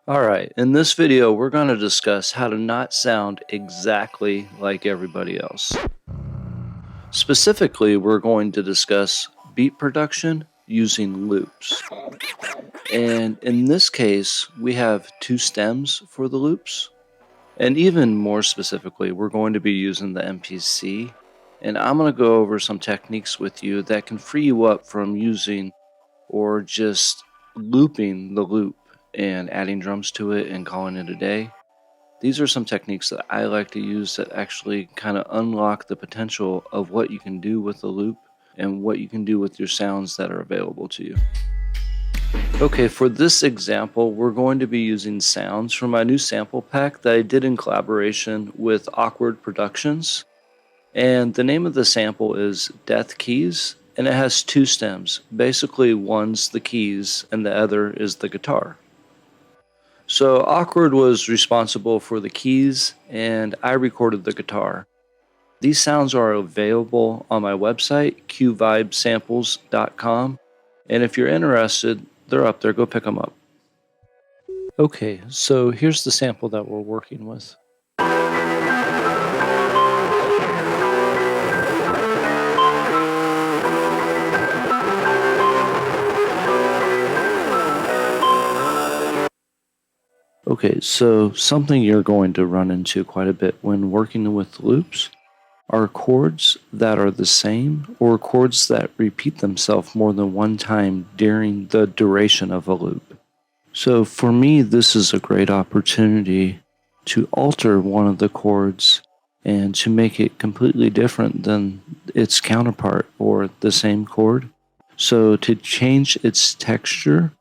Alright, in this video we're going to discuss how to not sound exactly like everybody else. Specifically, we're going to discuss beat production using loops. And in this case, we have two stems for the loops. And even more specifically, we're going to be using the MPC. And I'm going to go over some techniques with you that can free you up from using or just looping the loop and adding drums to it and calling it a day. These are some techniques that I like to use that actually kind of unlock the potential of what you can do with the loop and what you can do with your sounds that are available to you. Okay, for this example, we're going to be using sounds from my new sample pack that I did in collaboration with Awkward Productions. And the name of the sample is Death Keys, and it has two stems. Basically, one's the keys and the other is the guitar. So Awkward was responsible for the keys, and I recorded the guitar. These sounds are available on my website, qvibesamples.com, and if you're interested, they're up there. Go pick them up. Okay, so here's the sample that we're working with. Okay, so something you're going to run into quite a bit when working with loops are chords that are the same or chords that repeat themselves more than one time during the duration of a loop. So for me, this is a great opportunity to alter one of the chords and to make it completely different than its counterpart or the same chord. So to change its texture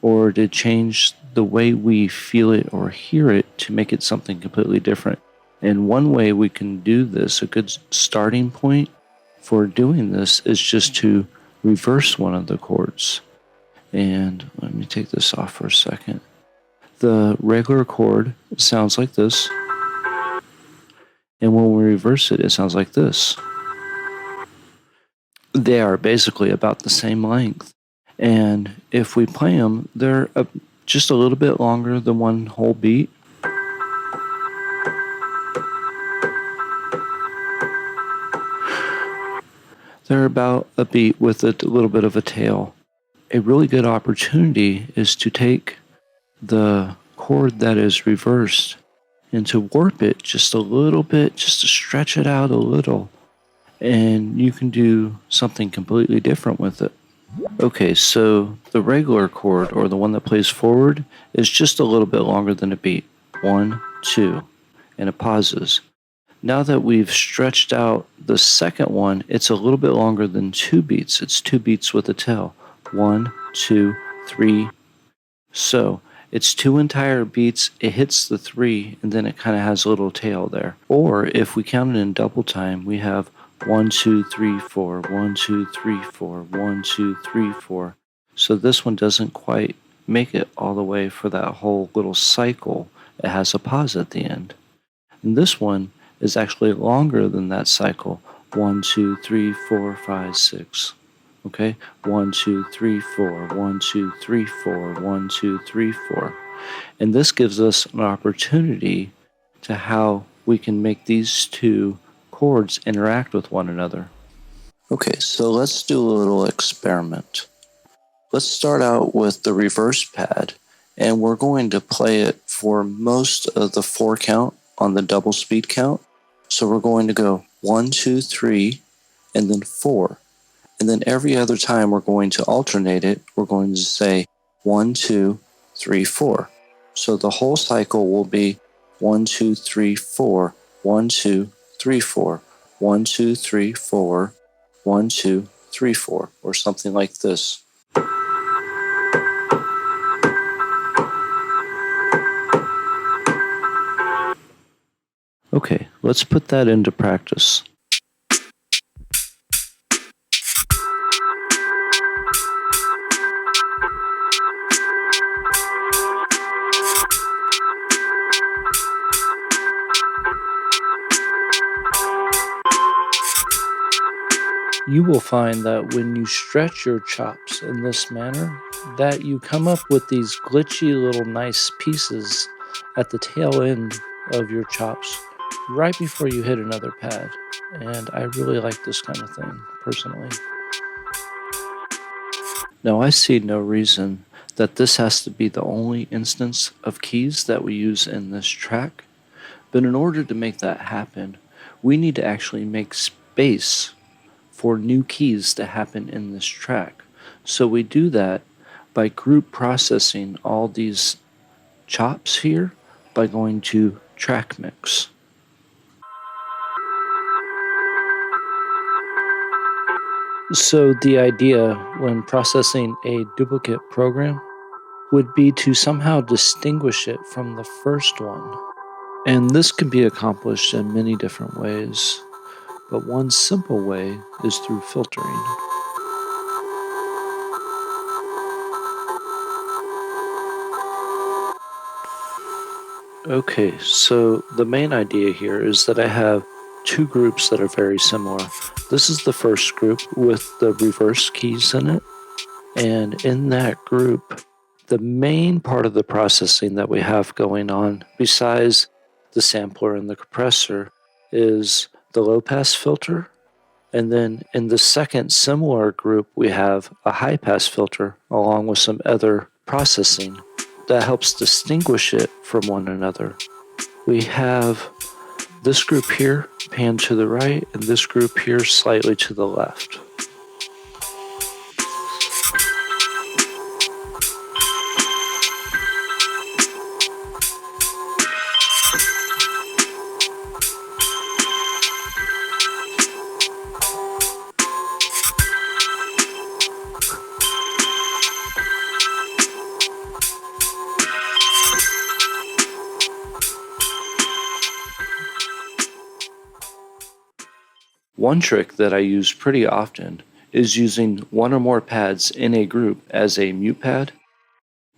or to change the way we feel it or hear it to make it something completely different. And one way we can do this, a good starting point for doing this, is just to reverse one of the chords. And let me take this off for a second. The regular chord sounds like this. And when we reverse it, it sounds like this. They are basically about the same length. And if we play them, they're just a little bit longer than one whole beat. They're about a beat with a little bit of a tail. A really good opportunity is to take the chord that is reversed and to warp it just a little bit, just to stretch it out a little. And you can do something completely different with it. Okay, so the regular chord, or the one that plays forward, is just a little bit longer than a beat. 1, 2, and it pauses. Now that we've stretched out the second one, it's a little bit longer than 2 beats. It's 2 beats with a tail. 1, 2, 3. So it's 2 entire beats, it hits the 3, and then it kind of has a little tail there. Or if we count it in double time, we have 1, 2, 3, 4, 1, 2, 3, 4, 1, 2, 3, 4. So this one doesn't quite make it all the way for that whole little cycle. It has a pause at the end. And this one is actually longer than that cycle. 1, 2, 3, 4, 5, 6. Okay? 1, 2, 3, 4, 1, 2, 3, 4, 1, 2, 3, 4. And this gives us an opportunity to how we can make these two chords interact with one another. Okay, so let's do a little experiment. Let's start out with the reverse pad, and we're going to play it for most of the 4 count on the double speed count. So we're going to go 1, 2, 3, and then 4. And then every other time we're going to alternate it. We're going to say 1, 2, 3, 4. So the whole cycle will be 1, 2, 3, 4, 1, 2, 3, 4, 1, 2, 3, 4, 1, 2, 3, 4, or something like this. Okay, let's put that into practice. You will find that when you stretch your chops in this manner, that you come up with these glitchy little nice pieces at the tail end of your chops right before you hit another pad. And I really like this kind of thing, personally. Now, I see no reason that this has to be the only instance of keys that we use in this track, but in order to make that happen, we need to actually make space for new keys to happen in this track. So we do that by group processing all these chops here by going to track mix. So the idea when processing a duplicate program would be to somehow distinguish it from the first one. And this can be accomplished in many different ways, but one simple way is through filtering. Okay, so the main idea here is that I have two groups that are very similar. This is the first group with the reverse keys in it, and in that group, the main part of the processing that we have going on, besides the sampler and the compressor, is the low-pass filter. And then in the second similar group, we have a high-pass filter along with some other processing that helps distinguish it from one another. We have this group here panned to the right and this group here slightly to the left. One trick that I use pretty often is using one or more pads in a group as a mute pad,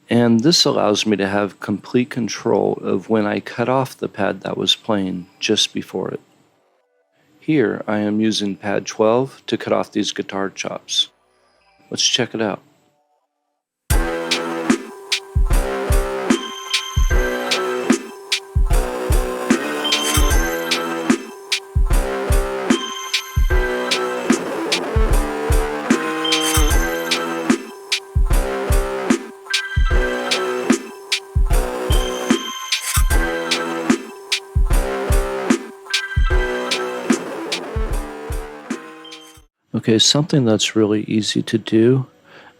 and this allows me to have complete control of when I cut off the pad that was playing just before it. Here I am using pad 12 to cut off these guitar chops. Let's check it out. Okay, something that's really easy to do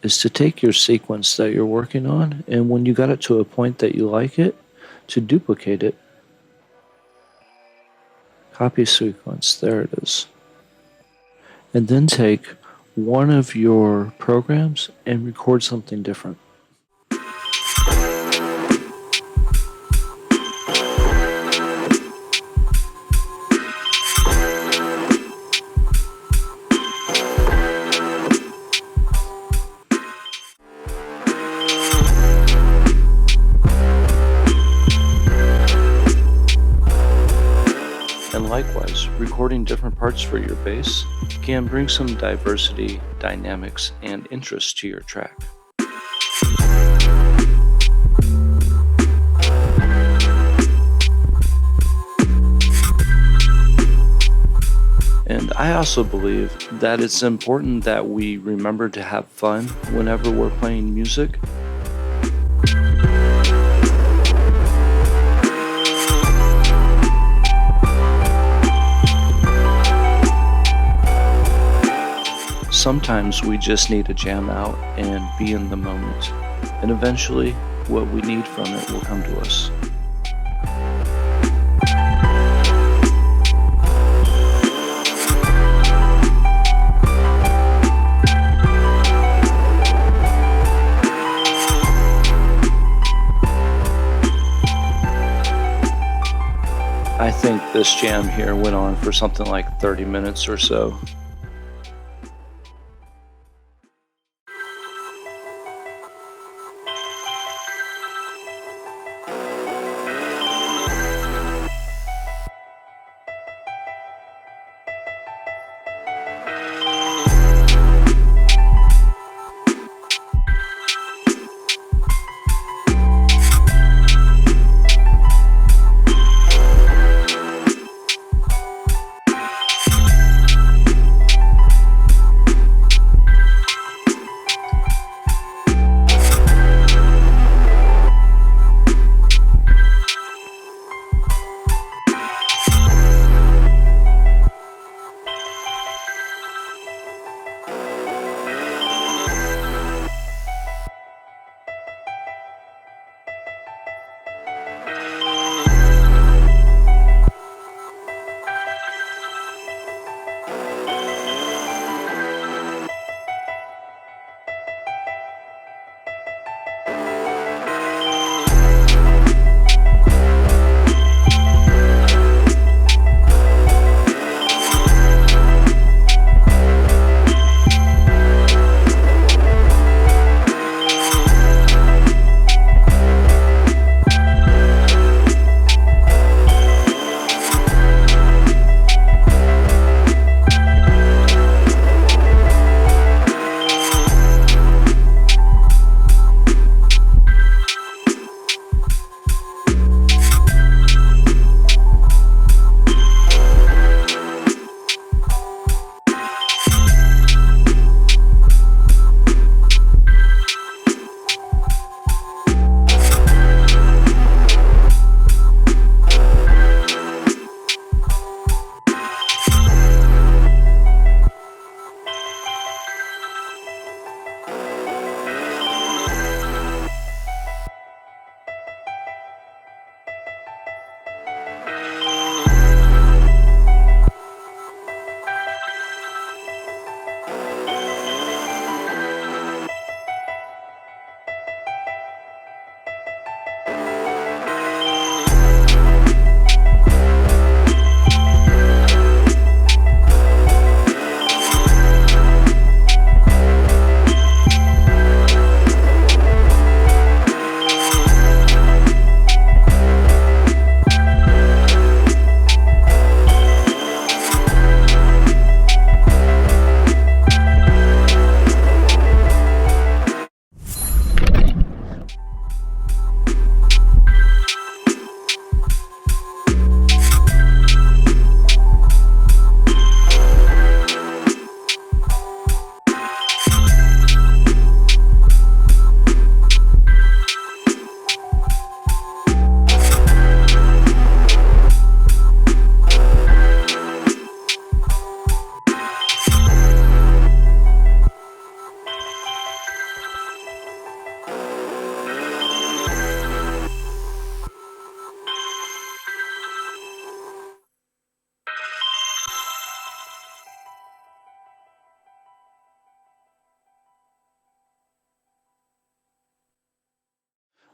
is to take your sequence that you're working on, and when you got it to a point that you like it, to duplicate it. Copy sequence, there it is. And then take one of your programs and record something different. And likewise, recording different parts for your bass can bring some diversity, dynamics, and interest to your track. And I also believe that it's important that we remember to have fun whenever we're playing music. Sometimes we just need to jam out and be in the moment, and eventually what we need from it will come to us. I think this jam here went on for something like 30 minutes or so.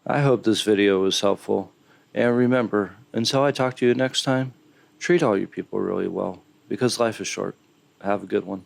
I hope this video was helpful. And remember, until I talk to you next time, treat all your people really well, because life is short. Have a good one.